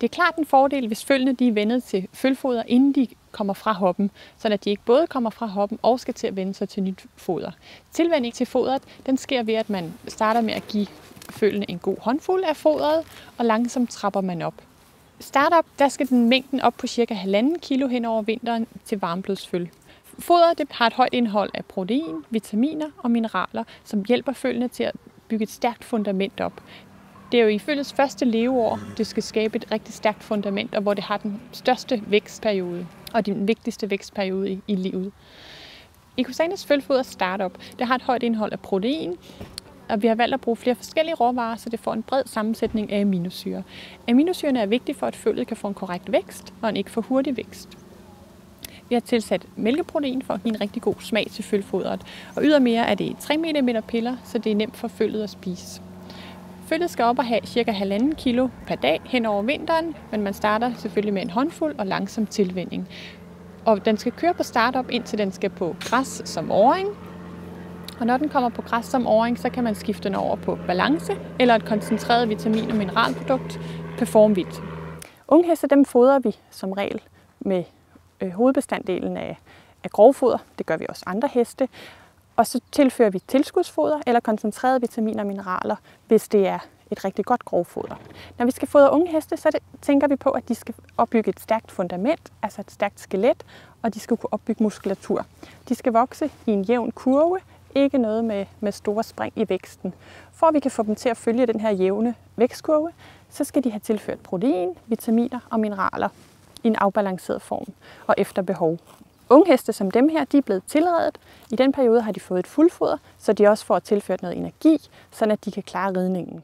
Det er klart en fordel, hvis følgene de er vendet til følfoder, inden de kommer fra hoppen, så at de ikke både kommer fra hoppen og skal til at vende sig til nyt foder. Tilvænning til fodret, den sker ved, at man starter med at give følgene en god håndfuld af fodret, og langsomt trapper man op. Startup, der skal den mængden op på ca. 1,5 kg hen over vinteren til varmblodsføl. Fodret det har et højt indhold af protein, vitaminer og mineraler, som hjælper følgene til at bygge et stærkt fundament op. Det er jo i følgets første leveår, det skal skabe et rigtig stærkt fundament, og hvor det har den største vækstperiode og den vigtigste vækstperiode i livet. Ecosanas følfoder Startup, det har et højt indhold af protein, og vi har valgt at bruge flere forskellige råvarer, så det får en bred sammensætning af aminosyre. Aminosyrene er vigtige for, at følget kan få en korrekt vækst og en ikke for hurtig vækst. Vi har tilsat mælkeprotein for at give en rigtig god smag til følfodret, og ydermere er det 3 mm piller, så det er nemt for følget at spise. Følget skal op og have ca. 1,5 kg per dag hen over vinteren, men man starter selvfølgelig med en håndfuld og langsom tilvænning. Og den skal køre på startup, indtil den skal på græs som åring. Og når den kommer på græs som åring, så kan man skifte den over på balance eller et koncentreret vitamin- og mineralprodukt, Performvit. Ungheste dem fodrer vi som regel med hovedbestanddelen af grovfoder. Det gør vi også andre heste. Og så tilfører vi tilskudsfoder eller koncentrerede vitaminer og mineraler, hvis det er et rigtig godt grovfoder. Når vi skal fodre unge heste, så tænker vi på, at de skal opbygge et stærkt fundament, altså et stærkt skelet, og de skal kunne opbygge muskulatur. De skal vokse i en jævn kurve, ikke noget med store spring i væksten. For at vi kan få dem til at følge den her jævne vækstkurve, så skal de have tilført protein, vitaminer og mineraler i en afbalanceret form og efter behov. Ungheste som dem her, de er blevet tilredet. I den periode har de fået et fuldfoder, så de også får tilført noget energi, så de kan klare ridningen.